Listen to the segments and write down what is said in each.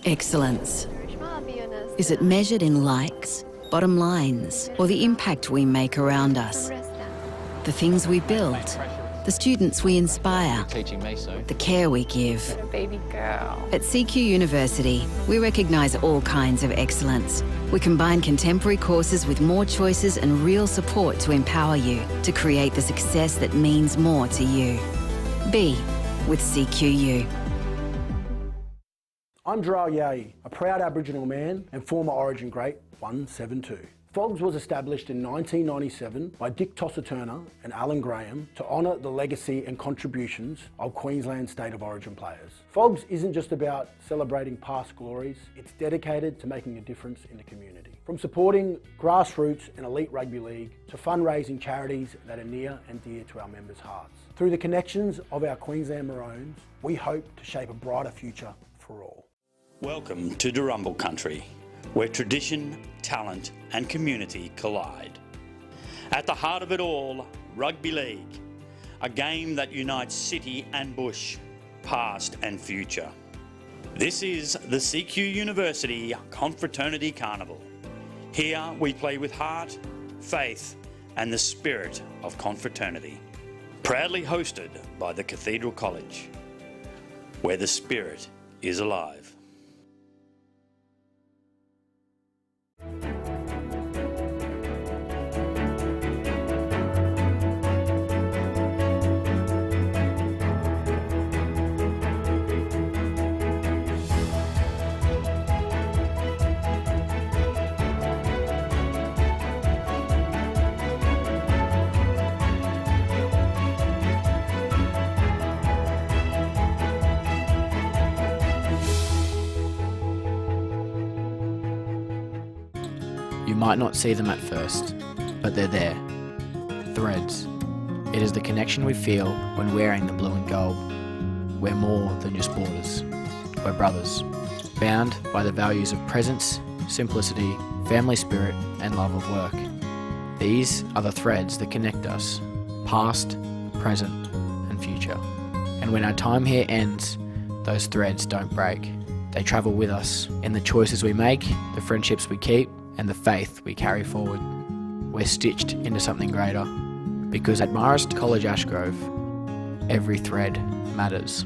Excellence. Is it measured in likes, bottom lines, or the impact we make around us? The things we build, the students we inspire, the care we give. Baby girl. At CQ University, we recognise all kinds of excellence. We combine contemporary courses with more choices and real support to empower you to create the success that means more to you. Be with CQU. I'm Jarrell Yahi, a proud Aboriginal man and former Origin great 172. FOGS was established in 1997 by Dick Tosser-Turner and Alan Graham to honour the legacy and contributions of Queensland State of Origin players. FOGS isn't just about celebrating past glories, it's dedicated to making a difference in the community. From supporting grassroots and elite rugby league to fundraising charities that are near and dear to our members' hearts. Through the connections of our Queensland Maroons, we hope to shape a brighter future for all. Welcome to Durumble Country, where tradition, talent and community collide. At the heart of it all, rugby league, a game that unites city and bush, past and future. This is the CQ University Confraternity Carnival. Here we play with heart, faith and the spirit of confraternity. Proudly hosted by the Cathedral College, where the spirit is alive. You might not see them at first, but they're there. Threads. It is the connection we feel when wearing the blue and gold. We're more than just borders. We're brothers, bound by the values of presence, simplicity, family spirit, and love of work. These are the threads that connect us, past, present, and future. And when our time here ends, those threads don't break. They travel with us in the choices we make, the friendships we keep, and the faith we carry forward. We're stitched into something greater, because at Marymount College Ashgrove, every thread matters.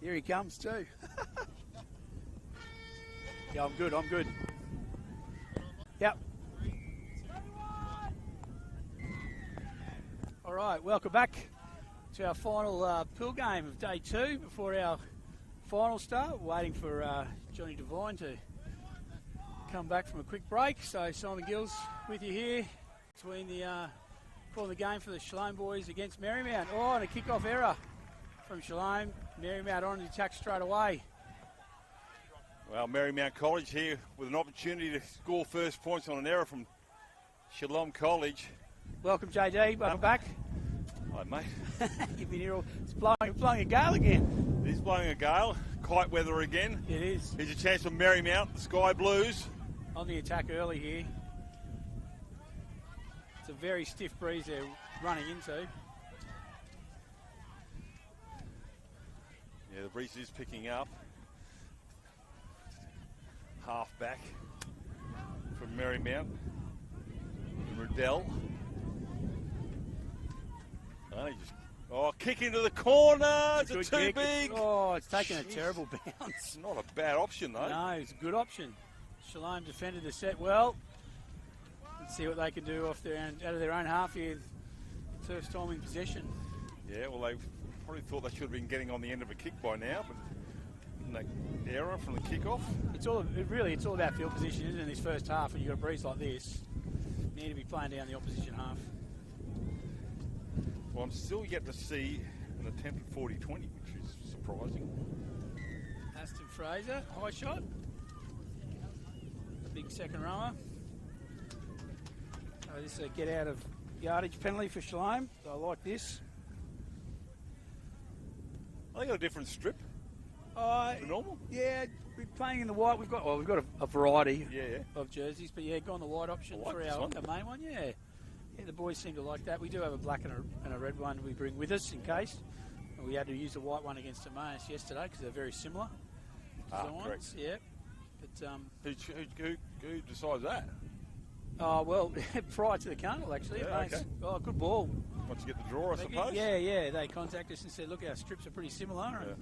Here he comes too. Yeah, I'm good. Yep. All right, welcome back to our final pool game of day 2 before our final start. Waiting for Johnny Devine to come back from a quick break. So Simon Gills with you here between calling the game for the Shalom boys against Marymount. Oh, and a kick-off error from Shalom. Marymount on the attack straight away. Well, Marymount College here with an opportunity to score first points on an error from Shalom College. Welcome, JD. Welcome back. Hi, mate. You've been here all... It's blowing a gale again. It is blowing a gale. Kite weather again. It is. Here's a chance for Marymount, the Sky Blues. On the attack early here. It's a very stiff breeze they're running into. Yeah, the breeze is picking up. Half back from Marymount. And Riddell. Oh, he just Oh, kick into the corner. Is it Good too kick. big? Oh, it's taken a Jeez. terrible bounce. It's not a bad option, though. No, it's a good option. Shalom defended the set well. Let's see what they can do out of their own half here. First time in possession. Yeah, well, they probably thought they should have been getting on the end of a kick by now, but that error from the kickoff. It's all about field position, isn't it, in this first half? When you've got a breeze like this, you need to be playing down the opposition half. Well, I'm still yet to see an attempt at 40-20, which is surprising. Aston Fraser, high shot. A big second rower. So this is a get out of yardage penalty for Shalom. So I like this. They got a different strip than normal. Yeah, we're playing in the white. We've got a variety Yeah. of jerseys, but yeah, gone the white option I like for this our one. main one. Yeah, the boys seem to like that. We do have a black and a red one we bring with us in case. And we had to use the white one against Emmaus yesterday because they're very similar designs. Correct. Yeah, but Who decides that? oh well, prior to the carnival actually. Yeah, Emmaus, okay. oh, good ball. Once you get the draw, I suppose. Yeah. They contacted us and said, look, our strips are pretty similar. And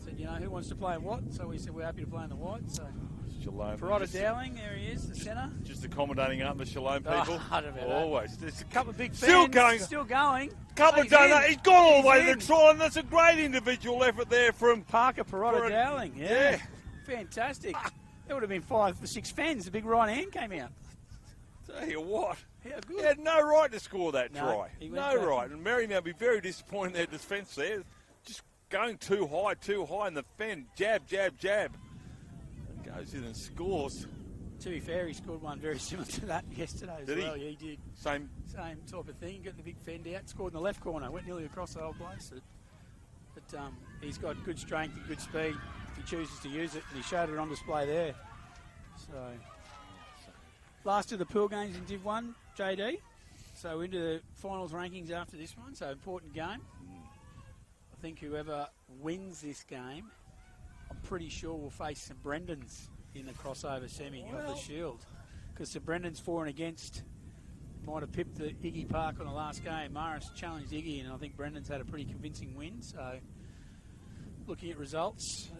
said, who wants to play in what? So we said, we're happy to play in the white. So Shalom. Parada Dowling, there he is, the centre. Just accommodating, aren't the Shalom people? I don't know about Always. There's a Couple of big fans. Still going. Still going. Couple He's done in. that. He's gone all the way to in. the try, and that's a great individual effort there from Parker Parada Dowling. Yeah. Yeah. Fantastic. There would have been 5 or 6 fans. The big right hand came out. Tell you what. How He good. had no right to score that No, try. he went No back. right. And Marymount will be very disappointed in their defence there. Just going too high, and the fend. Jab. And goes in and scores. To be fair, he scored one very similar to that yesterday as Did he? well. Yeah, he did. Same. Same type of thing. Got the big fend out. Scored in the left corner. Went nearly across the whole place. But he's got good strength and good speed if he chooses to use it. And he showed it on display there. So, last of the pool games in Div 1, JD. So into the finals rankings after this one. So important game. I think whoever wins this game, I'm pretty sure will face St Brendan's in the crossover semi of the Shield. Because St Brendan's for and against might have pipped the Iggy Park on the last game. Morris challenged Iggy, and I think Brendan's had a pretty convincing win. So looking at results,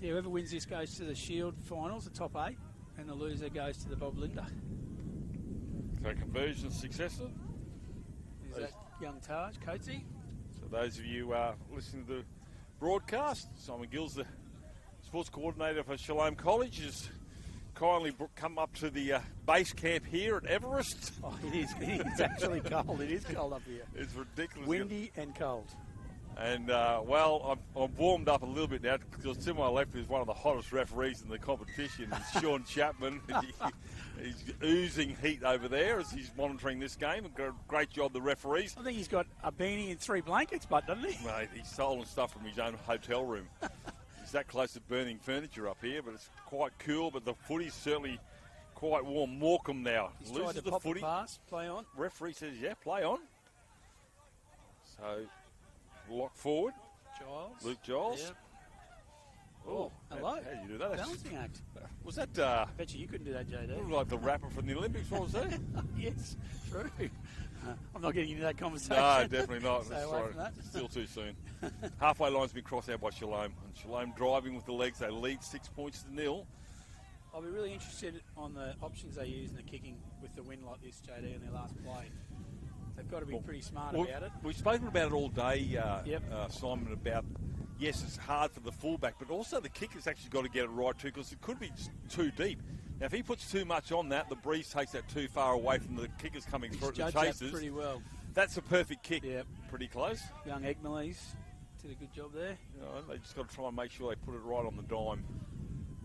whoever wins this goes to the Shield finals, the top 8, and the loser goes to the Bob Linder. So conversion successful. Is that young Taj, Coatsy? So those of you listening to the broadcast, Simon Gills, the sports coordinator for Shalom College, has kindly come up to the base camp here at Everest. Oh, it is. It's actually cold. It is cold up here. It's ridiculous. Windy and cold. And, well, I'm warmed up a little bit now because to my left is one of the hottest referees in the competition, it's Sean Chapman. He's oozing heat over there as he's monitoring this game. Great job, the referees. I think he's got a beanie and 3 blankets, but doesn't he? Mate, he's stolen stuff from his own hotel room. He's that close to burning furniture up here, but it's quite cool. But the footy's certainly quite warm. Morecambe now He's loses tried to the pop footy. the pass, play on. Referee says, yeah, play on. So, lock forward. Giles. Luke Giles. Yep. Oh, hello. How did you do that? Balancing act. Was that Bet you couldn't do that, JD. looked like the rapper from the Olympics? What was that? Yes, true. I'm not getting into that conversation. No, definitely not. Stay That's away right. from that. Still too soon. Halfway line's been crossed out by Shalom. And Shalom driving with the legs. They lead 6-0. I'll be really interested on the options they use in the kicking with the win like this, JD, in their last play. They've got to be pretty smart about it. We've spoken about it all day, Yep. Simon, about, yes, it's hard for the fullback, but also the kicker's actually got to get it right too because it could be too deep. Now, if he puts too much on that, the breeze takes that too far away from the kickers coming through at the Judged that chasers. pretty well. That's a perfect kick. Yep. Pretty close. Young Egmelees did a good job there. You know, they just got to try and make sure they put it right on the dime.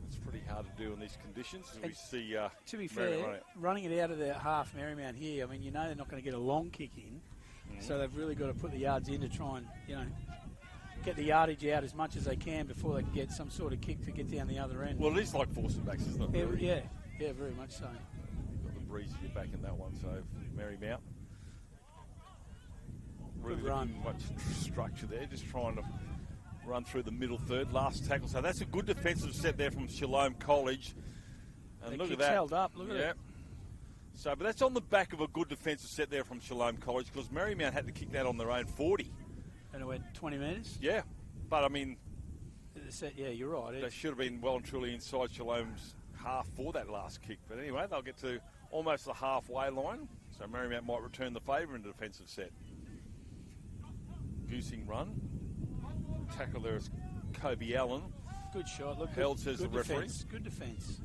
It's pretty hard to do in these conditions. As we see, To be Marymount fair, running it out of their half Marymount here, I mean, you know they're not going to get a long kick in, so they've really got to put the yards in to try and, get the yardage out as much as they can before they can get some sort of kick to get down the other end. Well, it is like forcing backs, isn't it? Really? Yeah, very much so. You've got the breeze in your back in that one, so Marymount. Really Good run. much structure there, just trying to run through the middle third. Last tackle, so that's a good defensive set there from Shalom College. And The look at kick's that. held up, look at it. So, but that's on the back of a good defensive set there from Shalom College, because Marymount had to kick that on their own 40. And it went 20 metres? Yeah, but I mean, yeah, you're right. they should have been well and truly inside Shalom's half for that last kick. But anyway, they'll get to almost the halfway line, so Marymount might return the favour in the defensive set. Goosing run. Tackle there is Kobe Allen. Good shot. Look, held, says the referee. Defense. Good defence.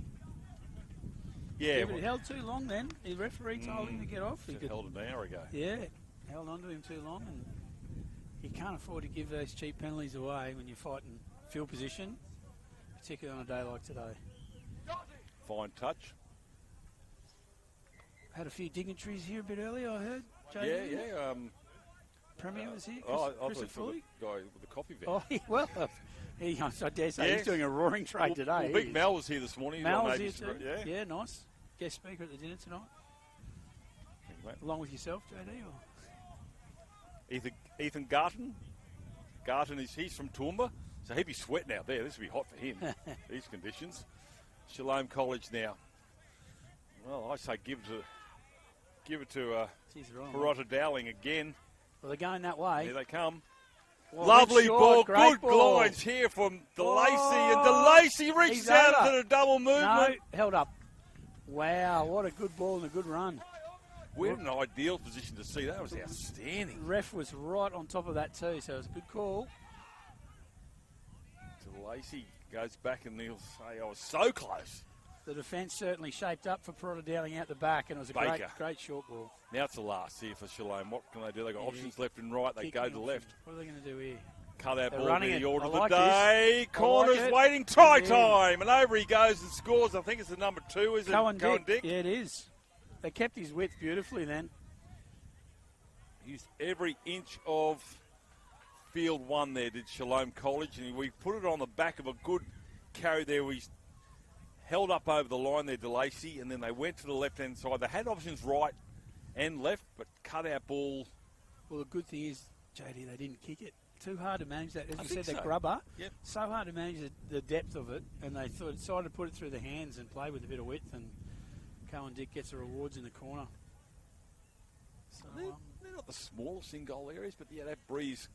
Yeah, but it held too long then. The referee told him to get off. He held it an hour ago. Yeah, held on to him too long, and you can't afford to give those cheap penalties away when you're fighting field position, particularly on a day like today. Fine touch. Had a few dignitaries here a bit earlier, I heard. Yeah. Premier was here. I Chris thought Foley. the guy with the coffee van. Oh, well, I dare say he's doing a roaring trade today. Well, Big Mel was here this morning. Mel was here too. Yeah, nice. Guest speaker at the dinner tonight. Anyway. Along with yourself, JD? Or? Ethan Garton. He's from Toowoomba, so he'd be sweating out there. This would be hot for him, these conditions. Shalom College now. Well, I say give it to Barotta Dowling again. Well, they're going that way. Here they come. Well, lovely ball. Good ball. lines here from DeLacy. And DeLacy reaches out into the double movement. No, held up. Wow, what a good ball and a good run. We're in an ideal position to see. That was outstanding. The ref was right on top of that too, so it was a good call. DeLacy goes back and he'll say, I was so close. The defence certainly shaped up for Barotta Dowling out the back, and it was a great short ball. Now it's the last here for Shalom. What can they do? They've got options left and right. They go to the left. What are they going to do here? Cut that ball running to the order of the like day. Corners waiting. Try time. And over he goes and scores. I think it's the number 2, is it? Cohen Dick. Yeah, it is. They kept his width beautifully then. Used every inch of field one there, did Shalom College. And we put it on the back of a good carry there. We held up over the line there, DeLacy, and then they went to the left-hand side. They had options right and left, but cut out ball. Well, the good thing is, JD, they didn't kick it. Too hard to manage that. As you said, so. the grubber. Yep. So hard to manage the depth of it, and they decided to put it through the hands and play with a bit of width, and Cohen Dick gets the rewards in the corner. So, they're not the smallest in goal areas, but yeah, that breeze.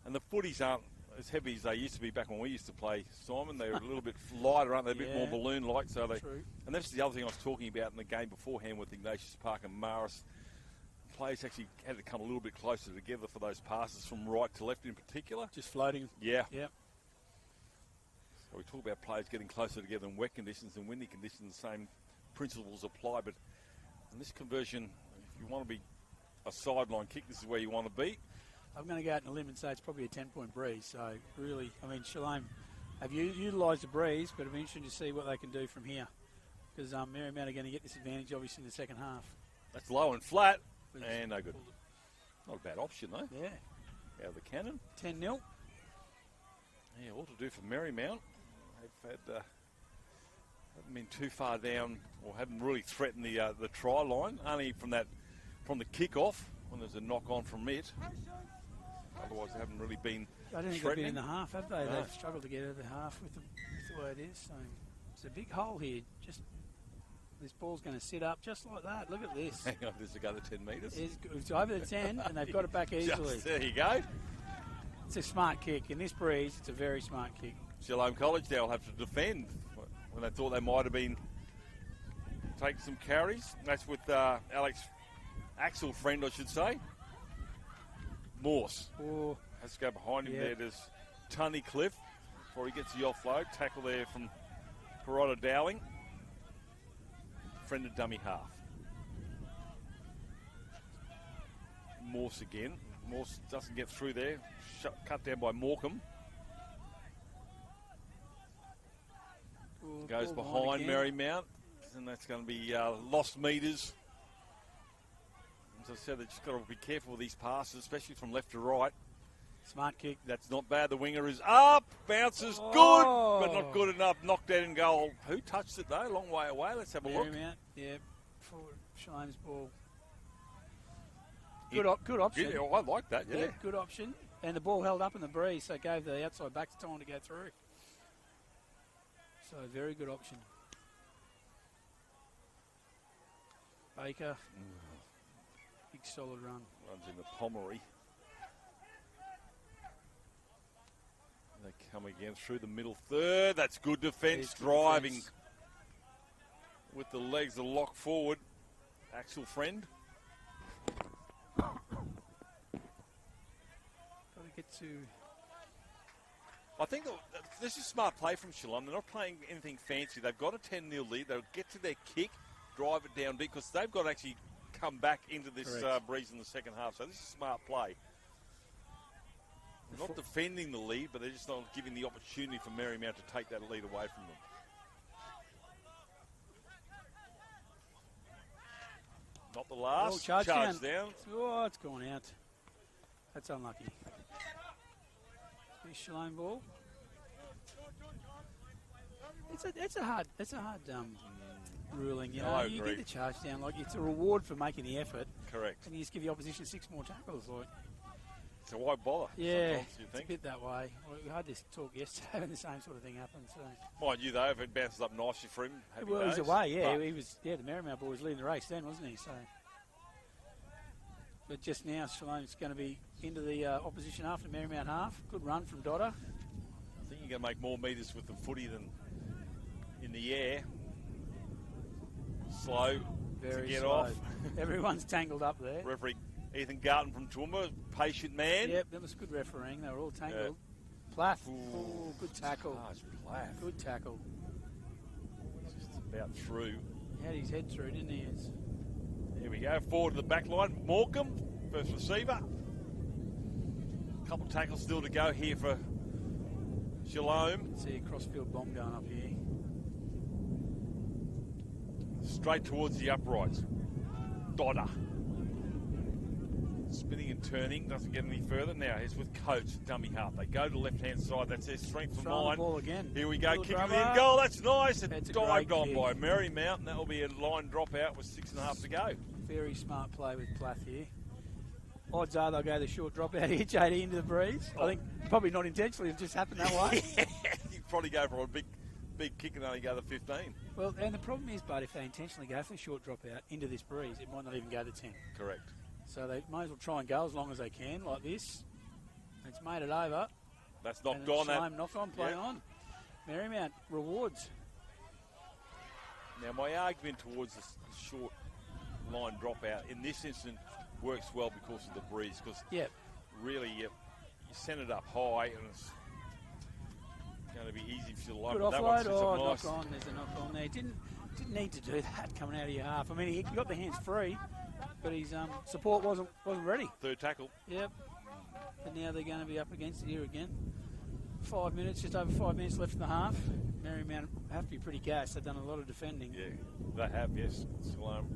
And the footies aren't as heavy as they used to be back when we used to play, Simon. They're a little bit lighter, aren't they? A bit more balloon-like. So True. And that's the other thing I was talking about in the game beforehand with Ignatius Park and Maris. Players actually had to come a little bit closer together for those passes from right to left in particular. Just floating. Yeah. Yep. So we talk about players getting closer together in wet conditions and windy conditions. The same principles apply. But in this conversion, if you want to be a sideline kick, this is where you want to be. I'm going to go out on a limb and say it's probably a 10-point breeze. So, really, I mean, Shalom have utilised the breeze, but it'll be interesting to see what they can do from here. Because Marymount are going to get this advantage, obviously, in the second half. That's low and flat. And no good. Not a bad option, though. Yeah. Out of the cannon. 10-0. Yeah, all to do for Marymount. They've haven't been too far down, or haven't really threatened the try line. Only from the kick-off, when there's a knock-on from it. Otherwise, they haven't really been I don't think they've been in the half, have they? No. They've struggled to get out of the half with the way it is. So it's a big hole here. Just this ball's going to sit up just like that. Look at this. Hang on, does it go to 10 metres? It's over the 10, and they've got it back easily. There you go. It's a smart kick. In this breeze, it's a very smart kick. Shalom College, they'll have to defend when they thought they might have been taking some carries. That's with Alex Axel friend, I should say. Morse has to go behind him there. There's Tunny Cliff before he gets the offload. Tackle there from Barotta Dowling. Friend of dummy half. Morse again. Morse doesn't get through there. Cut down by Morecambe. Goes behind Marymount. And that's going to be lost metres. As I said, they've just got to be careful with these passes, especially from left to right. Smart kick. That's not bad. The winger is up. Bounces good, but not good enough. Knocked out in goal. Who touched it, though? Long way away. Let's have a look. Yeah, forward Shalom's ball. Good option. Yeah, I like that, yeah. Good option. And the ball held up in the breeze, so it gave the outside backs time to go through. So, very good option. Baker. Big solid run. Runs in the Pomeroy. They come again through the middle third. That's good defence. Driving defence. with the legs, the lock forward. Axel Friend. Got to get to... I think this is smart play from Shalom. They're not playing anything fancy. They've got a 10-0 lead. They'll get to their kick, drive it down deep, because they've got to actually come back into this breeze in the second half. So this is smart play. They're not defending the lead, but they're just not giving the opportunity for Marymount to take that lead away from them. Not the last. Charge down. Oh, it's gone out. That's unlucky. Big Shalom ball. It's a hard ruling. You know, I you agree. get the charge down. Like, it's a reward for making the effort. Correct. And you just give the opposition 6 more tackles. Like, so why bother? yeah, Sometimes, you it's think? a bit that way. We had this talk yesterday and the same sort of thing happened. So. Mind you, though, if it bounces up nicely for him, happy Well, he's days. away, yeah. But He was, the Marymount ball was leading the race then, wasn't he? So, but just now, Shalom's going to be into the opposition half, the Marymount half. Good run from Dodder. I think you're going to make more metres with the footy than in the air. Slow Very to get slow. off. Everyone's tangled up there. Referee Ethan Garton from Toowoomba, patient man. Yep, that was good refereeing. They were all tangled. Plath. Ooh, good tackle. Plath. Good tackle. Just about through. He had his head through, didn't he? Here we go, forward to the back line. Morecambe, first receiver. Couple tackles still to go here for Shalom. See a crossfield bomb going up here. Straight towards the uprights. Dodder. Spinning and turning, doesn't get any further. Now he's with Coates, dummy half. They go to the left-hand side. That's their strength for Throwing mine. the ball again. Here we go, Little kicking drummer. in goal. That's nice. It That's a dived great on kick. by Marymount, and that will be a line dropout with 6.5 to go. Very smart play with Plath here. Odds are they'll go the short drop out here, JD, into the breeze. I think probably not intentionally, it just happened that way. You'd probably go for a big kick and only go the 15. Well, and the problem is, but if they intentionally go for the short drop out into this breeze, it might not even go to 10. Correct. So they might as well try and go as long as they can, like this. It's made it over. That's knocked and on. Shalom knocked on, play Yep. on. Marymount rewards. Now, my argument towards the short line dropout in this instance works well because of the breeze. Because Yep. really, you send it up high and it's going to be easy for you to line. Good But that one offload. sits Oh, up nice. knock on. There's a knock on there. Didn't need to do that coming out of your half. I mean, he got the hands free, but his support wasn't ready. Third tackle. Yep. And now they're going to be up against it here again. 5 minutes, just over 5 minutes left in the half. Marymount have to be pretty gassed. They've done a lot of defending. Yeah, they have, yes. Shalom.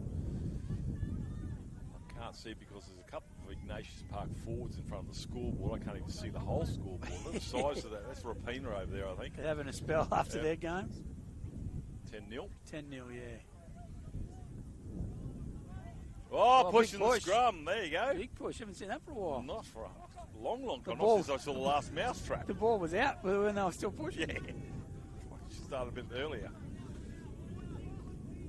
I can't see because there's a couple of Ignatius Park forwards in front of the scoreboard. I can't even see the whole scoreboard. Look at the size of that. That's Rapina over there, I think. They're having a spell after Yep. their games. 10-0. 10-0, yeah. Oh, Oh, pushing big the push. scrum. There you go. Big push. Haven't seen that for a while. Not for a long The time. ball- Not since I saw the last mousetrap. The ball was out when they were still pushing. Yeah. Started a bit earlier.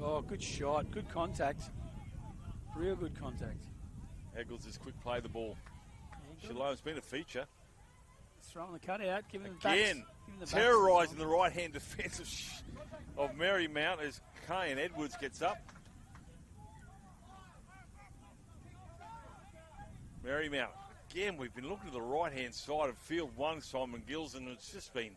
Oh, good shot. Good contact. Real good contact. Eggles is quick play the ball. Yeah, good. Shalom's been a feature. Throwing the cutout, giving them Again, backs. Giving the backs. terrorising the right-hand defence of Marymount as Kane Edwards gets up. Marymount. Again, we've been looking to the right-hand side of field one, Simon Gills, and it's just been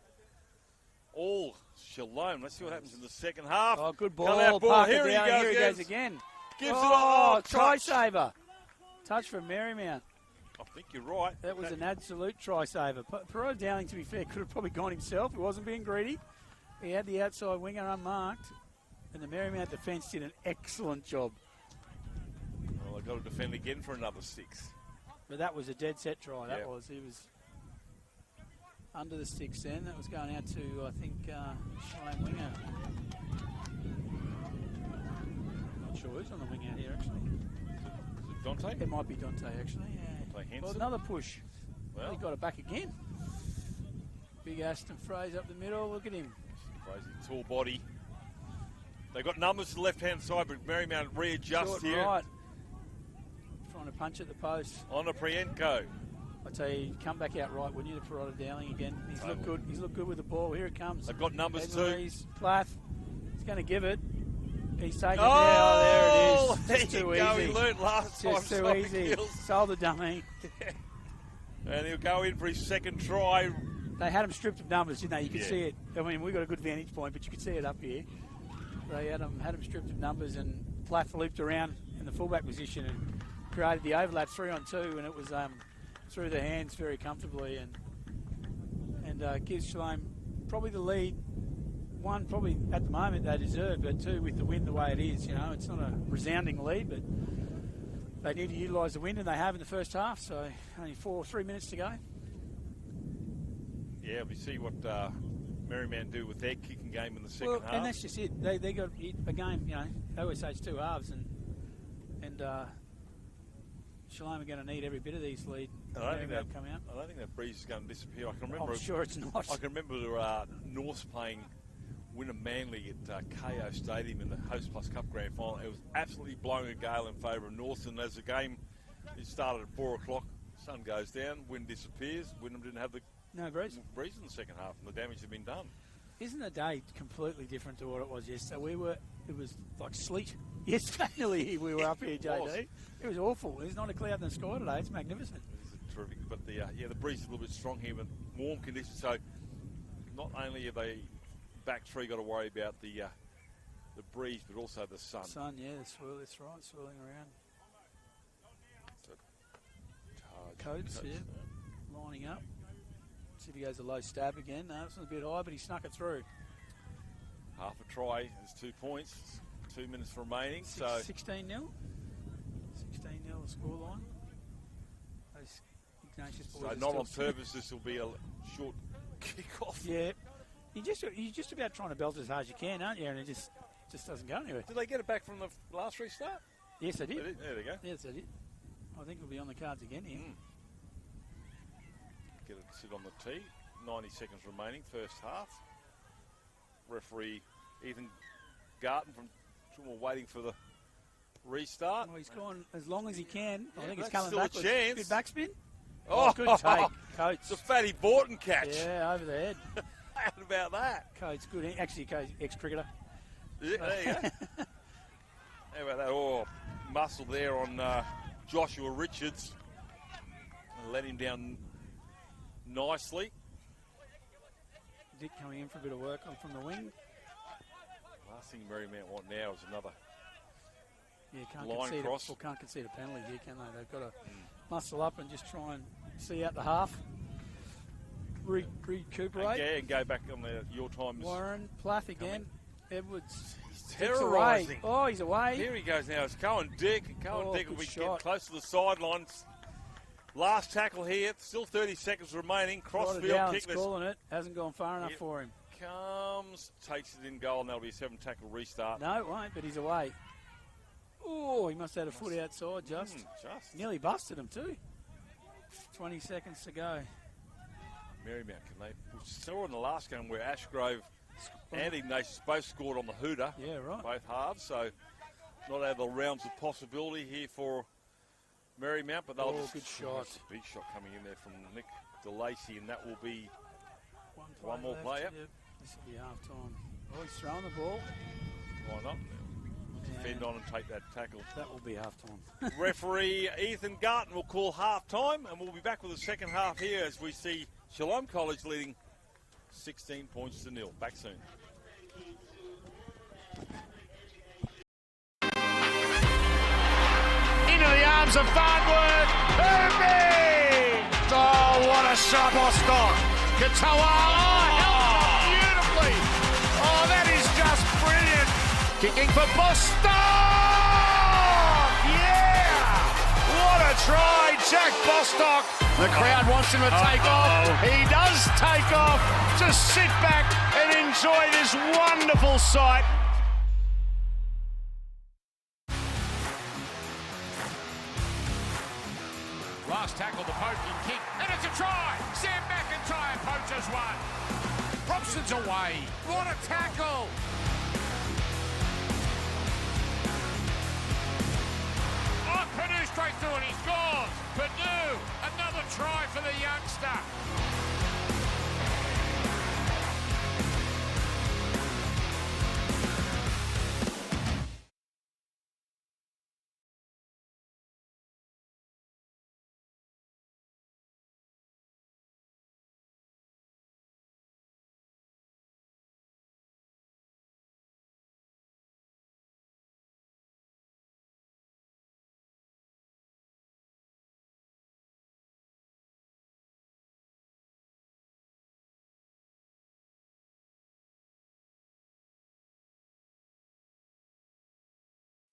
all Shalom. Let's see what happens in the second half. Oh, good ball. Come out, ball. Parker Here he down. goes, Here he Gibbs. goes again. Gives it oh, up. try Touch. saver. Touch from Marymount. I think you're right. That was an absolute try saver. Perot Dowling, to be fair, could have probably gone himself. He wasn't being greedy. He had the outside winger unmarked, and the Marymount defence did an excellent job. Well, they've got to defend again for another 6. But that was a dead set try. That Yeah. was. He was under the sticks then. That was going out to, I think, Shalom winger. Not sure who's on the wing out here, actually. Is it Dante? It might be Dante, actually. Yeah. Dante Well, Henson? another push. Well. He got it back again. Big Aston Fraser up the middle. Look at him. Crazy tall body. They've got numbers to the left-hand side, but Marymount readjusts Short here. right. Trying to punch at the post. On to Prienko. I tell you, come back out right, wouldn't you, to Parada Dowling again? He's looked good. He's looked good with the ball. Here it comes. They've got numbers too. Plath. He's going to give it. He's taking Oh, it there. There it is. Just too go. easy. He learnt last time. Just too Sophie easy. Gills. Sold the dummy. And he'll go in for his second try. They had him stripped of numbers, didn't they? You could Yeah. see it. I mean, we got a good vantage point, but you could see it up here. They had him stripped of numbers, and Plath looped around in the fullback position and created the overlap 3-on-2, and it was through the hands very comfortably, and gives Shalom probably the lead. One, probably at the moment they deserve, but two, with the wind the way it is, you know, it's not a resounding lead, but they need to utilise the wind, and they have in the first half. So only 3 minutes to go. Yeah, we see what Marymount do with their kicking game in the second half. And that's just it. They got a game. You know, they always say it's two halves, and Shalom are going to need every bit of these lead. I don't think come out. I don't think that breeze is going to disappear. I can remember. I'm sure it's not. I can remember Norths playing Wynnum Manly at KO Stadium in the Host Plus Cup Grand Final. It was absolutely blowing a gale in favour of Norths, and as the game started at 4 o'clock, sun goes down, wind disappears. Wynnum didn't have the breeze in the second half, and the damage had been done. Isn't the day completely different to what it was yesterday? It was like sleet. Yesterday we were up here, JD. It was awful. There's not a cloud in the sky today. It's magnificent. It is terrific, but the breeze is a little bit strong here with warm conditions. So not only have they back three got to worry about the breeze, but also the sun. Sun, yeah, the swirl. That's right, swirling around. Coates, yeah, lining up. See if he goes a low stab again. No, it's a bit high, but he snuck it through. Half a try is 2 points. 2 minutes remaining. 16-0. So 16-0 the scoreline. Those Ignatius boys are not on still purpose. This will be a short kick-off. Yeah, you're just about trying to belt as hard as you can, aren't you? And it just doesn't go anywhere. Did they get it back from the last restart? Yes, they did. There they go. Yes, they did. I think we'll be on the cards again here. Get it sit on the tee. 90 seconds remaining, first half. Referee Ethan Garton from Toowoomba waiting for the restart. Well, he's gone as long as he can. I think it's that's coming still a backwards. chance. Good backspin. Oh, Good take, Coates. It's a Fatty Borton catch. Yeah, over the head. How about that? Coates, good. Actually, Coates, ex-cricketer. Yeah, there you go. How about that? Oh, muscle there on Joshua Richards. And let him down nicely. Dick coming in for a bit of work on from the wing. Last thing Marymount want now is another Can't cross. Can't concede a penalty here, can they? They've got to muscle up and just try and see out the half. Recuperate. And go back on your time. Warren, Plath again. Edwards. He's terrorising. Oh, he's away. Here he goes now. It's Cohen Dick. And Cohen Dick will be getting shot. close to the sidelines. Last tackle here. Still 30 seconds remaining. Crossfield kick. Calling it. Hasn't gone far enough for him. Comes, takes it in goal, and that'll be a 7-tackle restart. No, it won't, but he's away. Oh, he must have had a foot outside just. Nearly busted him too. 20 seconds to go. Marymount, can they? We saw in the last game where Ashgrove and Ignatius both scored on the hooter. Yeah, right. Both halves, so not out of the realms of possibility here for Marymount, but they'll just... good shot. Big shot coming in there from Nick DeLacy, and that will be one more left. play. Yep. This will be half time. Oh, he's throwing the ball. Why not? Defend on and take that tackle. That will be half time. Referee Ethan Garton will call half time, and we'll be back with the second half here as we see Shalom College leading 16 points to 0. Back soon. Into the arms of Farnworth. Irving! Oh, what a shot, Bostock. Katoa. Oh, held it beautifully. Oh, that is just brilliant. Kicking for Bostock. Yeah! What a try, Jack Bostock. The crowd wants him to take off. He does take off. Just sit back and enjoy this wonderful sight. Last tackle, the poking kick, and it's a try. Sam McIntyre poaches one. Robson's away. What a tackle. straight through and he scores. Perdue, another try for the youngster.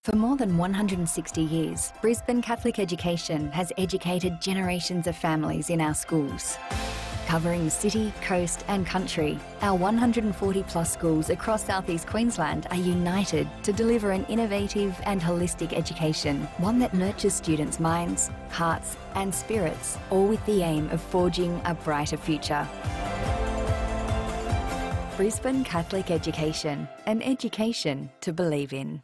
For more than 160 years, Brisbane Catholic Education has educated generations of families in our schools. Covering the city, coast and country, our 140 plus schools across southeast Queensland are united to deliver an innovative and holistic education, one that nurtures students' minds, hearts and spirits, all with the aim of forging a brighter future. Brisbane Catholic Education, an education to believe in.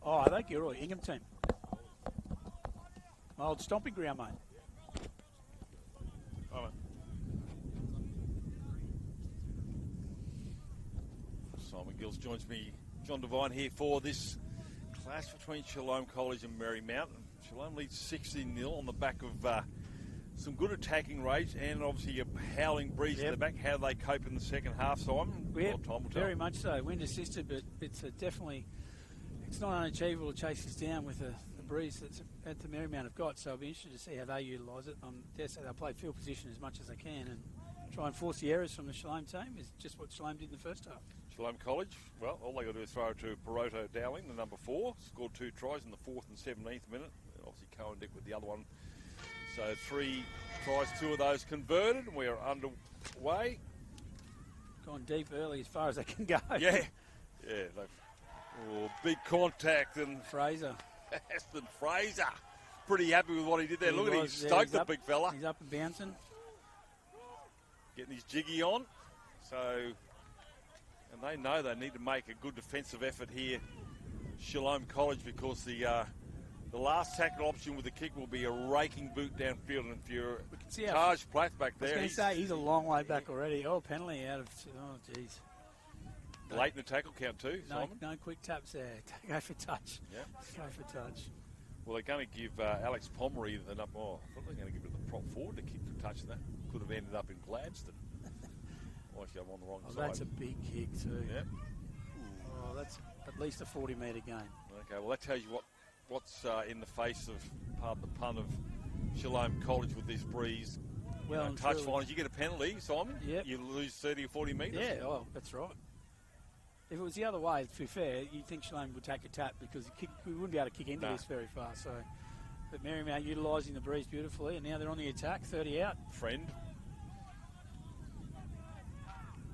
Oh, I think you're right. Ingham team. My old stomping ground, mate. Oh, Simon Gills joins me, John Devine, here for this clash between Shalom College and Marymount. Shalom leads 16-0 on the back of some good attacking rage and obviously a howling breeze in the back. How they cope in the second half, Simon? Yep, time will tell. very much so. Wind assisted, but it's definitely... It's not unachievable to chase this down with the breeze that the Marymount have got, so I'll be interested to see how they utilise it. I dare say they'll play field position as much as they can and try and force the errors from the Shalom team. Is just what Shalom did in the first half. Shalom College, well, all they got to do is throw it to Peroto Dowling, the number 4. Scored 2 tries in the 4th and 17th minute. Obviously Cohen Dick with the other one. So 3 tries, 2 of those converted, and we are underway. Gone deep early as far as they can go. Yeah, big contact, and Fraser. Aston Fraser, pretty happy with what he did there. Look at him, stoked the big fella. He's up and bouncing. Getting his jiggy on. So, and they know they need to make a good defensive effort here, Shalom College, because the last tackle option with the kick will be a raking boot downfield. And if you're Taj Plath back there, he's a long way back already. Oh, penalty out of, oh, jeez. Late in the tackle count too, Simon. No quick taps there. Go for touch. Yeah. Go for touch. Well, they're going to give Alex Pomeroy the number. Oh, I thought they were going to give it the prop forward to kick for touch. That could have ended up in Gladstone. Actually, I'm on the wrong side. That's a big kick too. Yeah. Oh, that's at least a 40-metre gain. Okay, well that tells you what's in the face of, pardon the pun, of Shalom College with this breeze. well and touch truly. finals, you get a penalty, Simon. Yep. You lose 30 or 40 metres. Yeah, oh, that's right. If it was the other way, to be fair, you'd think Shalom would take a tap because we wouldn't be able to kick into this very far. So, but Marymount utilising the breeze beautifully, and now they're on the attack, 30 out. Friend.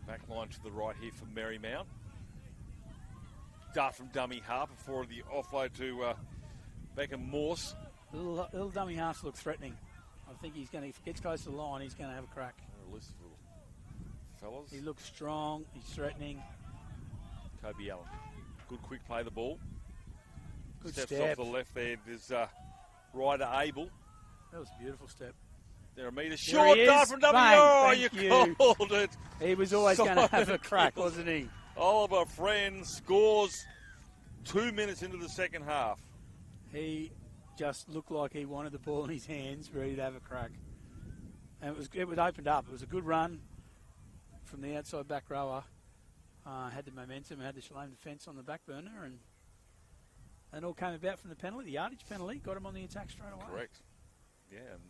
Back line to the right here for Marymount. Dart from dummy half before the offload to Beckham Morse. Little dummy halves look threatening. I think he's going to, if he gets close to the line, he's going to have a crack. Little fellas. He looks strong. He's threatening. Kobe Allen. Good quick play the ball. Good Steps step. off the left there. There's Ryder Abel. That was a beautiful step. They're a metre There short. he Dart is. from W. Bang. Oh, Thank you you. called it. He was always going to have a crack, wasn't he? Oliver Friend scores 2 minutes into the second half. He just looked like he wanted the ball in his hands, ready to have a crack. And it was opened up. It was a good run from the outside back rower. Had the momentum, had the Shalom defence on the back burner, and all came about from the penalty, the yardage penalty, got him on the attack straight away. Correct. Yeah, and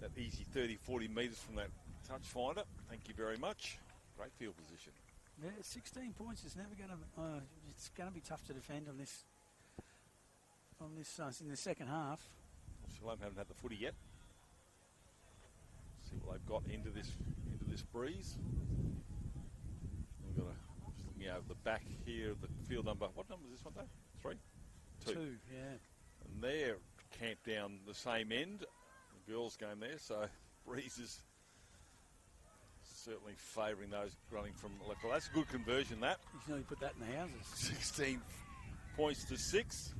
that easy 30, 40 metres from that touch finder. Thank you very much. Great field position. Yeah, 16 points is never going to. It's going to be tough to defend on this. In the second half. Shalom haven't had the footy yet. See what they've got into this breeze. We've got just looking over the back here of the field number. What number is this one, though? 3? 2. Yeah. And they're camped down the same end. The girls' game there, so breeze is certainly favouring those running from left. Well, that's a good conversion, that. He's nearly put that in the houses. 16 points to 6.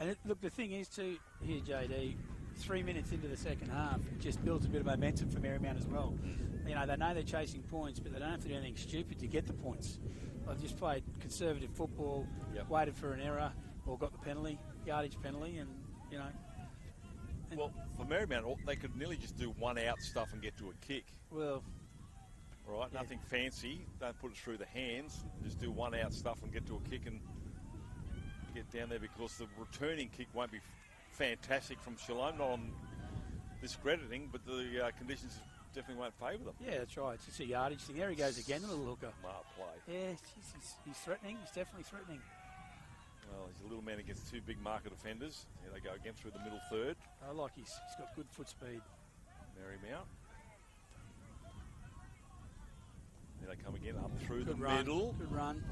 And look, the thing is, too, here, JD, 3 minutes into the second half, it just builds a bit of momentum for Marymount as well. You know, they know they're chasing points, but they don't have to do anything stupid to get the points. They've just played conservative football, waited for an error, or got the penalty, yardage penalty, and, you know. Well, for Marymount, they could nearly just do one out stuff and get to a kick. Well, right, nothing fancy. Don't put it through the hands. Just do one out stuff and get to a kick and get down there, because the returning kick won't be fantastic from Shalom. Not on discrediting, but the conditions definitely won't favour them. yeah, that's right. It's just a yardage thing. There he goes again, the little hooker. Smart play. Yeah, he's threatening. He's definitely threatening. Well, he's a little man against two big marker defenders. Here they go again through the middle third. I like he's got good foot speed. Marymount. Here they come again up through Good the run. middle. Good run.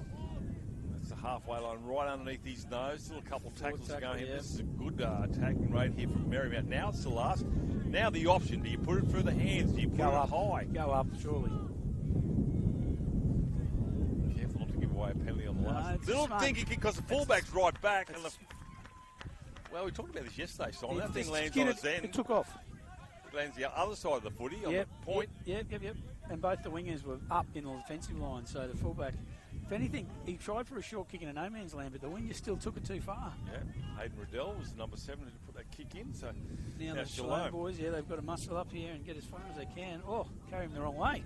That's the halfway line right underneath his nose. Still a couple of tackles tackle, going here. yeah. This is a good attacking rate here from Marymount. Now it's the last. Now the option. Do you put it through the hands? Do you put Go it up high? Go up, surely. Careful not to give away a penalty on the No, last. it's Little smart. dinky kick because the fullback's right back. And well, we talked about this yesterday, Simon. That thing lands on its end. It took off. It lands the other side of the footy on Yep, the point. Yep. And both the wingers were up in the defensive line, so the fullback, if anything, he tried for a short kick in a no man's land, but the wingers still took it too far. Yeah, Hayden Riddell was number 7 to put that kick in. So Now the Shalom boys, they've got to muscle up here and get as far as they can. Oh, carry him the wrong way.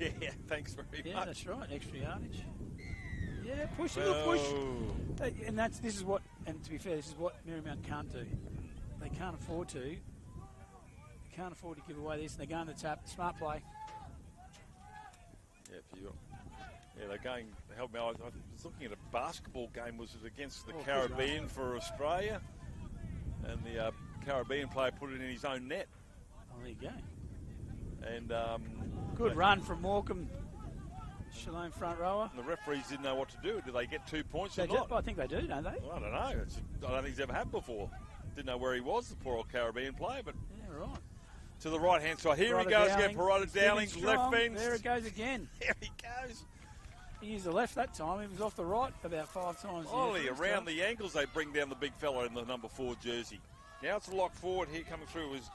yeah, thanks very Yeah, much. that's right, extra yardage. Yeah, push, little push. And this is what, and to be fair, this is what Marymount can't do. They can't afford to. They can't afford to give away this, and they're going to tap. Smart play. Yeah, they're going to help me. I was looking at a basketball game. Was it against the Oh, Caribbean for Australia? And the Caribbean player put it in his own net. Oh, there you go. And Good run from Morecambe. Shalom front rower. the referees didn't know what to do. Do they get 2 points or not? I think they do, don't they? Well, I don't know. I don't think he's ever had before. Didn't know where he was, the poor old Caribbean player. But Yeah, right. to the right-hand side. Here Parada he goes Dowling, again. Parada Dowling, Stephen left Strong. fence. There it goes again. There he goes. He used the left that time. He was off the right about 5 times. Only around the ankles they bring down the big fella in the number 4 jersey. Now it's a lock forward here. Coming through is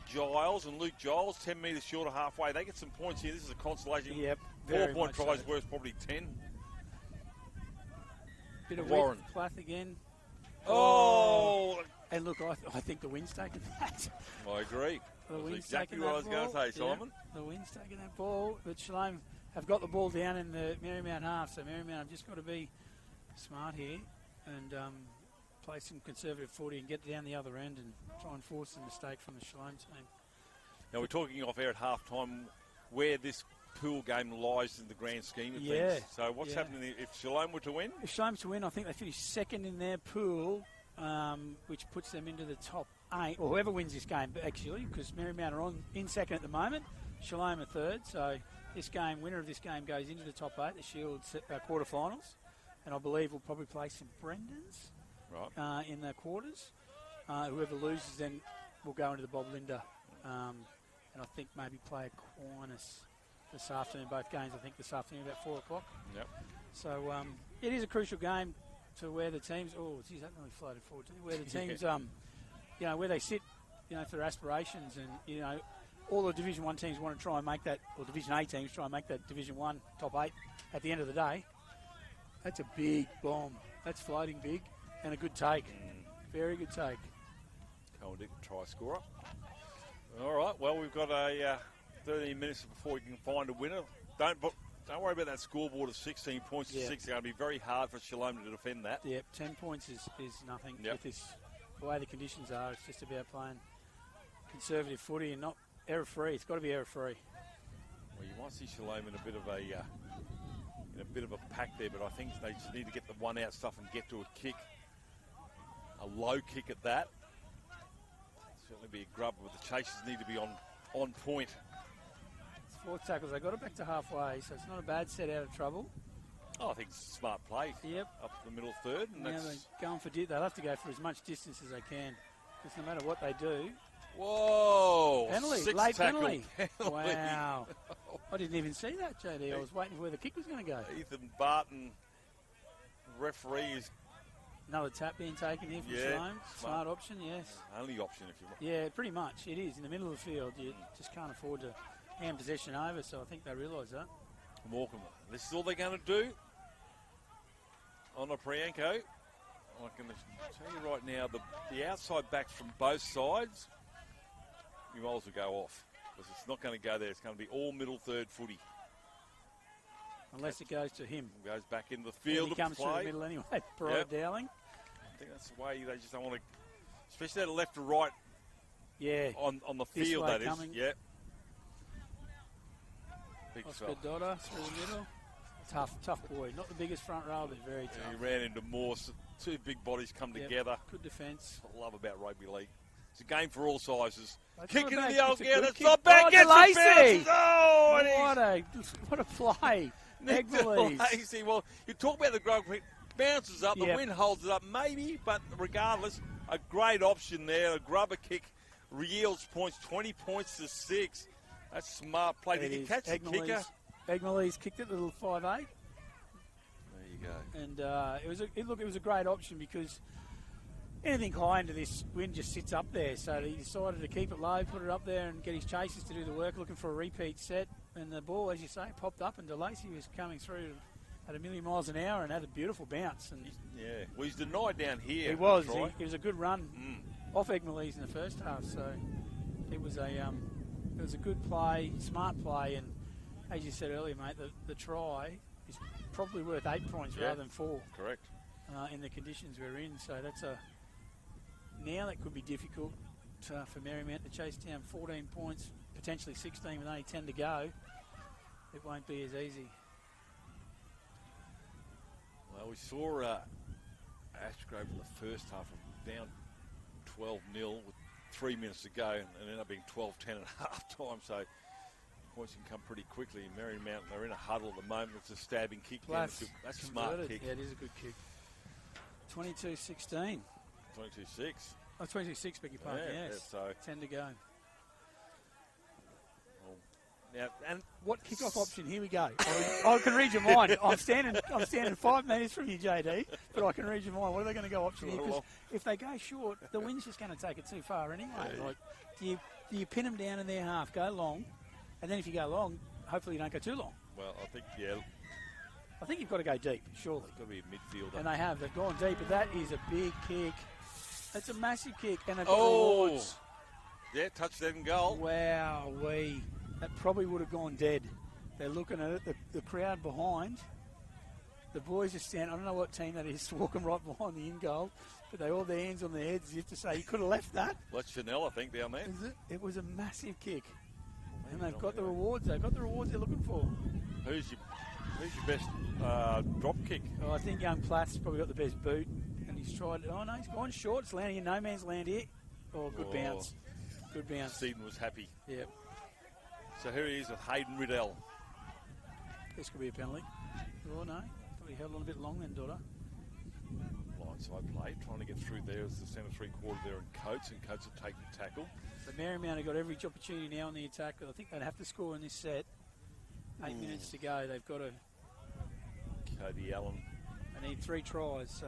Giles and Luke Giles, 10 metres short of halfway. They get some points here. This is a consolation. Yep. 4-point tries worth probably 10. Bit of Warren. width, Plath again. Oh! And look, I think the wind's taken that. I agree. The That's wind's exactly taken what I was that going to ball. say, Simon. Yeah, the wind's taking that ball. But Shalom have got the ball down in the Marymount half. So Marymount have just got to be smart here and play some conservative footy and get down the other end and try and force a mistake from the Shalom team. Now, we're talking off air at half-time where this pool game lies in the grand scheme of things. So what's happening if Shalom were to win? If Shalom to win, I think they finish second in their pool, which puts them into the top 8, or whoever wins this game, actually, because Marymount are in second at the moment, Shalom are third, so this game, winner of this game goes into the top 8, the Shield quarterfinals, and I believe we'll probably play St Brendan's in the quarters. Whoever loses then will go into the Bob Linder, and I think maybe play Aquinas this afternoon, both games I think this afternoon about 4 o'clock. Yep. So it is a crucial game to where the teams, geez, that really floated forward to me, where the teams, where they sit, for aspirations, and, all the Division 1 teams want to try and make that, or Division A teams try and make that Division 1 top 8 at the end of the day. That's a big bomb. That's floating big and a good take. Very good take. Cohen Dick, try scorer. All right, well, we've got a 13 minutes before we can find a winner. Don't worry about that scoreboard of 16 points to 6. It's going to be very hard for Shalom to defend that. Yep, 10 points is nothing. With the way the conditions are, it's just about playing conservative footy and not error-free. It's got to be error-free. Well, you might see Shalom in a bit of a pack there, but I think they just need to get the one-out stuff and get to a kick, a low kick at that. Certainly be a grub, but the chasers need to be on point. It's 4 tackles. They got it back to halfway, so it's not a bad set out of trouble. Oh, I think it's a smart play. Yep. Up the middle third. And now they're going for they'll have to go for as much distance as they can, because no matter what they do. Whoa! Penalty, late penalty. Wow! I didn't even see that, JD. I was waiting for where the kick was going to go. Ethan Barton, referee, is another tap being taken here from Shalom. Smart option, yes. Only option if you want. Yeah, pretty much. It is in the middle of the field. You just can't afford to hand possession over. So I think they realise that. Morecambe, this is all they're going to do on a Priyanko. I can tell you right now, the outside backs from both sides, you might as well go off, because it's not going to go there. It's going to be all middle third footy. Unless it goes to him. Goes back in the field. He comes through the middle anyway. Dowling. I think that's the way they just don't want to, especially that left to right. Yeah. On the field, that coming. is. Yeah. Big Oscar Dodder through the middle. Tough boy. Not the biggest front row, but very tough. He ran into Morse. 2 big bodies come together. Good defence. What I love about rugby league. It's a game for all sizes. That's Kick into the old gear. That's kick. not bad. Gets Lacey. Oh, what a play. Lacey. Well, you talk about the grub. Bounces up. The wind holds it up. Maybe, but regardless, a great option there. A grubber kick yields points. 20 points to 6. That's smart play. Did he catch the kicker? Egmalee's kicked it, little 5'8". There you go. And it was a great option, because anything high into this wind just sits up there. So he decided to keep it low, put it up there, and get his chasers to do the work, looking for a repeat set. And the ball, as you say, popped up, and DeLacy was coming through at 1,000,000 miles an hour and had a beautiful bounce. And well, he's denied down here. He was. It was a good run off Egmalee's in the first half. So it was a good play, smart play, and as you said earlier, mate, the try is probably worth 8 points rather than 4. Correct. In the conditions we're in, so now that could be difficult for Marymount to chase down 14 points, potentially 16 with only 10 to go. It won't be as easy. Well, we saw Ashgrove in the first half down 12-0 with 3 minutes to go, and ended up being 12-10 at half time. So points can come pretty quickly. Marymount, they're in a huddle at the moment. It's a stabbing kick. That's a smart kick. Yeah, it is a good kick. 22-16. 22-6. Oh, 22-6, beg your pardon. Yes. So 10 to go. Now, and what kickoff option? Here we go. I can read your mind. I'm standing 5 metres from you, JD, but I can read your mind. What are they going to go option here? Because if they go short, the wind's just going to take it too far anyway. Yeah. Like, do you pin them down in their half, go long, and then if you go long, hopefully you don't go too long. Well, I think you've got to go deep, surely. It's got to be a midfielder. And they have. They've gone deep, but that is a big kick. That's a massive kick. And they've got rewards. Yeah, touchdown goal. Wow-wee. That probably would have gone dead. They're looking at it. The crowd behind. The boys are standing. I don't know what team that is, walking right behind the in goal, but they all their hands on their heads as if to say, you could have left that. That's Chanel, I think, down there. Is it? It was a massive kick. And they've got the rewards. They've got the rewards they're looking for. Who's your best drop kick? Oh, I think young Platt's probably got the best boot. And he's tried it. Oh, no, he's gone short. It's landing in no man's land here. Oh, good bounce. Good bounce. Seaton was happy. Yep. So here he is with Hayden Riddell. This could be a penalty. Oh, no. Thought he held on a bit long then, Dodder. Blindside play, trying to get through there as the centre three-quarter there and Coates will take the tackle. So Marymount have got every opportunity now on the attack. I think they'd have to score in this set. 8 minutes to go. They've got to... Cody Allen. They need 3 tries, so...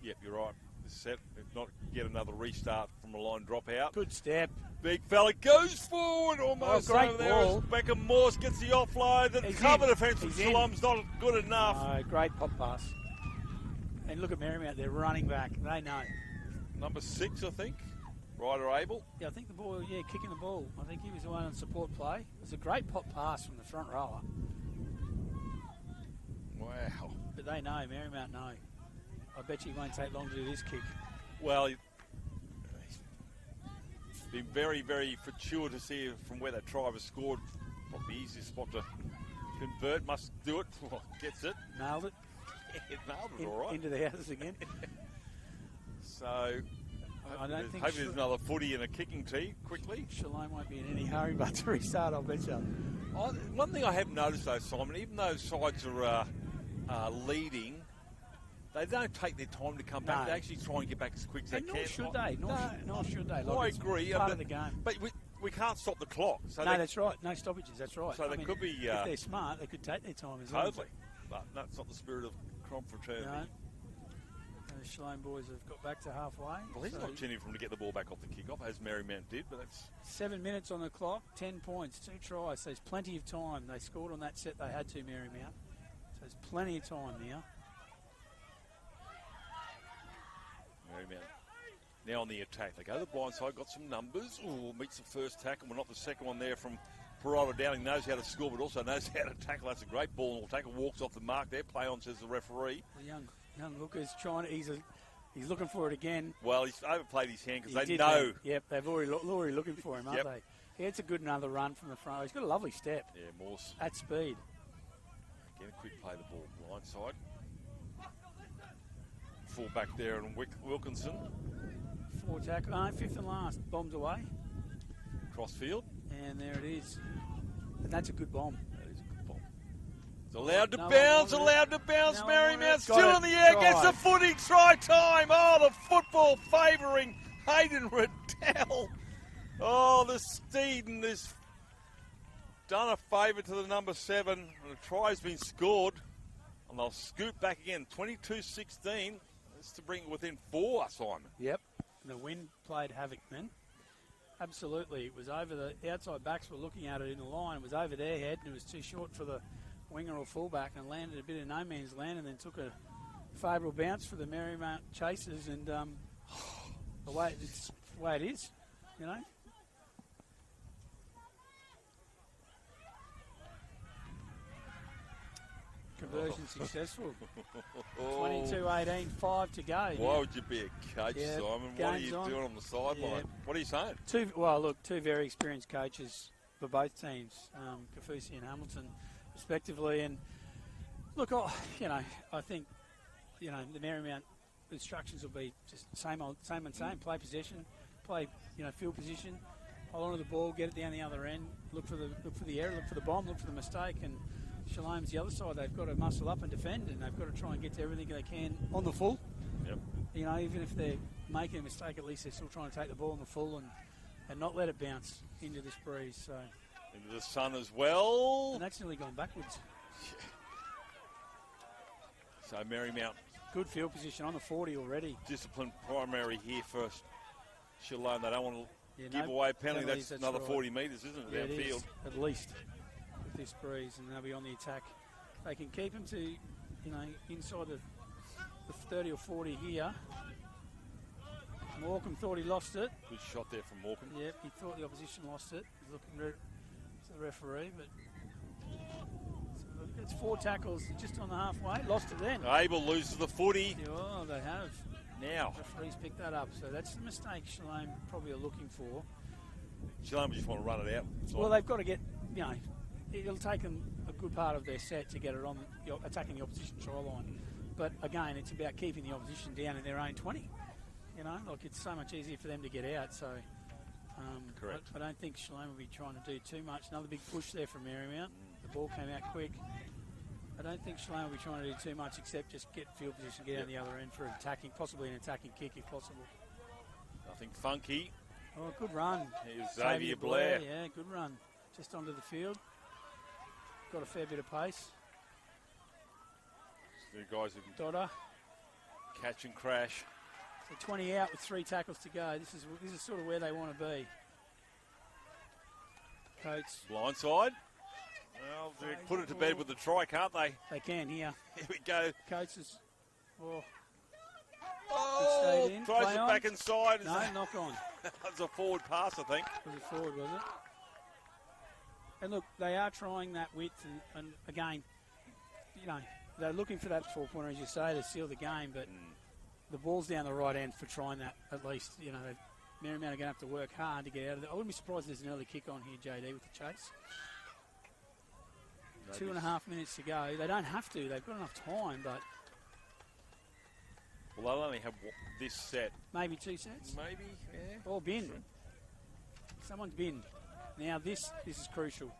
Yep, you're right. This set, if not get another restart from a line dropout. Good step. Big fella goes forward almost great over there. ball. Beckham Morse gets the offload. The cover defence from Shalom's not good enough. No, great pop pass. And look at Marymount, they're running back. They know. Number 6, I think. Ryder Abel. Yeah, I think the ball, kicking the ball. I think he was the one on support play. It was a great pop pass from the front rower. Wow. But they know, Marymount know. I bet you he won't take long to do this kick. Well, he's been very, very fortuitous here from where that try was scored. Probably the easiest spot to convert. Must do it. Gets it. Nailed it. It nailed it all right. Into the houses again. So, I don't think hopefully there's another footy and a kicking tee quickly. Shalom won't be in any hurry but to restart, I'll bet you. One thing I have noticed though, Simon, even though sides are leading, they don't take their time to come back. No. They actually try and get back as quick as they And can. nor should they. Nor should they. Like, I it's agree. part of the game. But we can't stop the clock. So No, that's right. No stoppages, that's right. So there could be... if they're smart, they could take their time as well. Totally. But that's not the spirit of Confraternity. No. The Shalom boys have got back to halfway. Well, there's an opportunity for them to get the ball back off the kick-off, as Marymount did, but that's... 7 minutes on the clock, 10 points, 2 tries. So there's plenty of time. They scored on that set they had to, Marymount. So there's plenty of time now. Marymount now on the attack. They go to the blind side, got some numbers. Ooh, meets the first tackle. Well, not the second one there from Peralta Downing. Knows how to score, but also knows how to tackle. That's a great ball. And will tackle, walks off the mark there. Play on, says the referee. The young Lucas trying. He's looking for it again. Well, he's overplayed his hand because they did know. That. Yep, they've already looking for him, aren't they? Yeah, it's a good another run from the front. He's got a lovely step. Yeah, Morse. At speed. Again, a quick play the ball blind side. Full back there and Wilkinson. 4 tackle. No, 5th and last. Bombs away. Crossfield. And there it is. And that's a good bomb. That is a good bomb. It's allowed to bounce. No Marymount still in the air. Gets the footing. Try time. Oh, the football favouring Hayden Riddell. Oh, the Steeden has done a favour to the number 7. And a try's been scored. And they'll scoop back again. 22-16. That's to bring it within 4, Simon. Yep. And the wind played havoc then. Absolutely. It was over the outside backs were looking at it in the line. It was over their head and it was too short for the winger or fullback and landed a bit of no man's land and then took a favourable bounce for the Marymount chasers and the way it is, you know. Conversion successful. 22-18, 5 to go. Why would you be a coach, Simon? What are you doing on the sideline? Yeah. What are you saying? Two very experienced coaches for both teams, Kafusi and Hamilton, respectively. And look, I think, the Marymount instructions will be just same and same. Play possession, play, field position, hold on to the ball, get it down the other end, look for the error, look for the bomb, look for the mistake, and Shalom's the other side. They've got to muscle up and defend, and they've got to try and get to everything they can on the full. Yep. Even if they're making a mistake, at least they're still trying to take the ball on the full and not let it bounce into this breeze. So into the sun as well. And that's nearly gone backwards. So Marymount. Good field position on the 40 already. Disciplined primary here first. Shalom, they don't want to give away a penalty. That's another 40 metres, isn't it, downfield? Is, at least. This breeze, and they'll be on the attack. They can keep him to, inside the 30 or 40 here. Morecambe thought he lost it. Good shot there from Morecambe. Yep, he thought the opposition lost it. He's looking to the referee, but it's 4 tackles just on the halfway. Lost it then. Abel loses the footy. Oh, they have. Now. Referees picked that up, so that's the mistake Shalom probably are looking for. Shalom just want to run it out. Well, they've got to get, it'll take them a good part of their set to get it on attacking the opposition try line. But again, it's about keeping the opposition down in their own 20. It's so much easier for them to get out. So, correct. I don't think Shalom will be trying to do too much. Another big push there from Marymount. The ball came out quick. I don't think Shalom will be trying to do too much except just get field position, get down the other end for attacking, possibly an attacking kick if possible. Nothing funky. Oh, good run. Here's Xavier Blair. Yeah, good run. Just onto the field. Got a fair bit of pace. The guys who can Dodder. catch and crash. So 20 out with 3 tackles to go. This is sort of where they want to be. Coates. Blindside. Well, they put it to bed with the try, can't they? They can here. Here we go. Coates is. Oh, in. throws Play it on. back inside. No, knock on. That's a forward pass, I think. Was it forward, was it? And look, they are trying that width, and again, they're looking for that 4-pointer, as you say, to seal the game, but the ball's down the right end for trying that at least. Marymount are going to have to work hard to get out of it. I wouldn't be surprised if there's an early kick on here, JD, with the chase. 2.5 minutes to go. They don't have to. They've got enough time, but... Well, they'll only have this set. Maybe 2 sets? Maybe, yeah. Or bin. Someone's binned. Now this is crucial.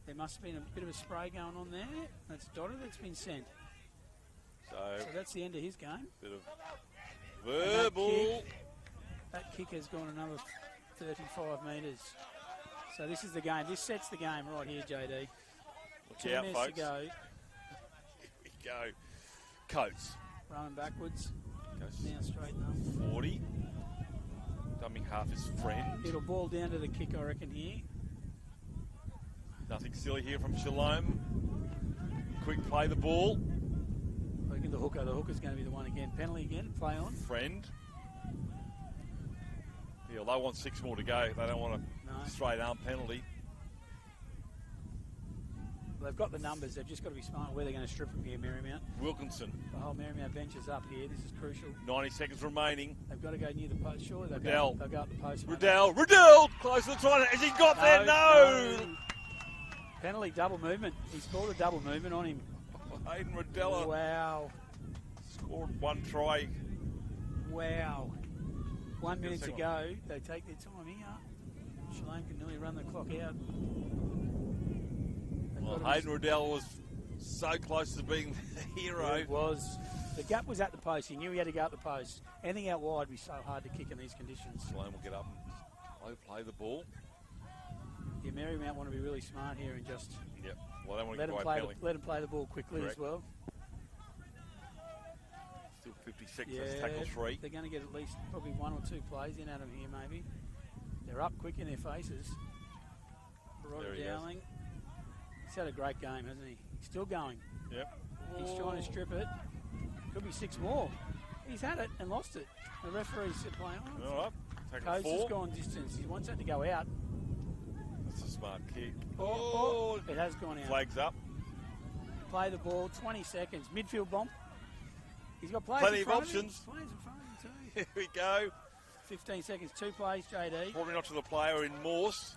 There must have been a bit of a spray going on there. That's Dodder that's been sent. So that's the end of his game. Bit of verbal. That kick has gone another 35 metres. So this is the game. This sets the game right here, JD. Look 2 out, minutes folks. to go. Here we go. Coates. Running backwards. Goes Now straighten up. 40. Dumbing half his friend. It'll ball down to the kick, I reckon, here. Nothing silly here from Shalom. Quick play the ball. I reckon the hooker's going to be the one again. Penalty again, play on. Friend. Yeah, they want 6 more to go. They don't want a straight arm penalty. They've got the numbers. They've just got to be smart where they're going to strip from here, Marymount. Wilkinson. The whole Marymount bench is up here. This is crucial. 90 seconds remaining. They've got to go near the post. Surely they'll Riddell. go up the post. Riddell! Close to the try. Has he got there? No! Penalty, double movement. He scored a double movement on him. Hayden Riddell. Wow. Scored 1 try. Wow. 1 minute to go. They take their time here. Shalom can nearly run the clock out. Well, Hayden Riddell was so close to being the hero. It was. The gap was at the post. He knew he had to go up the post. Anything out wide would be so hard to kick in these conditions. Shalom will get up and play the ball. Yeah, Marymount want to be really smart here and just Well, they want to let get him play the ball quickly as well. Still 56, that's tackle 3. They're going to get at least probably 1 or 2 plays in out of here, maybe. They're up quick in their faces. Roddy Dowling. He's had a great game, hasn't he? He's still going. Yep. He's trying to strip it. Could be 6 more. He's had it and lost it. The referee said play on. All right. Tackle Coates 4. has gone distance. He wants that to go out. That's a smart kick. It has gone out. Flags up. Play the ball, 20 seconds. Midfield bomb. He's got players Plenty in of front options. Of him. Players in front of him too. Here we go. 15 seconds, 2 plays, JD. Probably not to the player in Morse.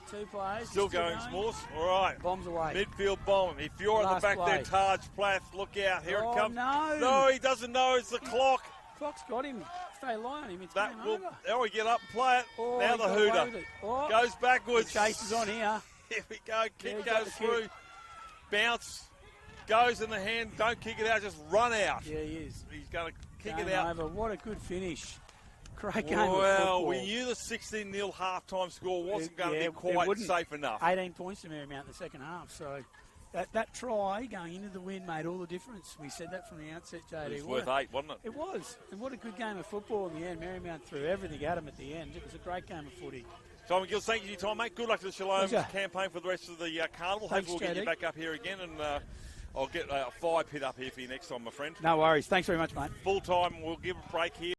2 plays. Still going, Morse. All right. Bombs away. Midfield bomb. If you're at the back there, Taj Plath, look out. Here it comes. No. No, he doesn't know. It's the clock. Clock's got him. Stay lie on him. It's That game will. over. Now we get up and play it. Now he the got away hooter with it. goes backwards. The chase is on here. Here we go. He Kick got goes the through. kick. Bounce. Goes in the hand. Don't kick it out. Just run out. Yeah, he is. He's going to kick Game it out. over. What a good finish. Great game of Well, football. we knew the 16-0 halftime score wasn't going to be it quite wouldn't. safe enough. 18 points to Marymount in the second half. So that try going into the win made all the difference. We said that from the outset, JD. It was worth 8, wasn't it? It was. And what a good game of football in the end. Marymount threw everything at him at the end. It was a great game of footy. Simon Gills, thank you for your time, mate. Good luck to the Shalom Pleasure. campaign for the rest of the carnival. Thanks, Hopefully we'll get you JD. back up here again, and I'll get a 5 pit up here for you next time, my friend. No worries. Thanks very much, mate. Full time, we'll give a break here.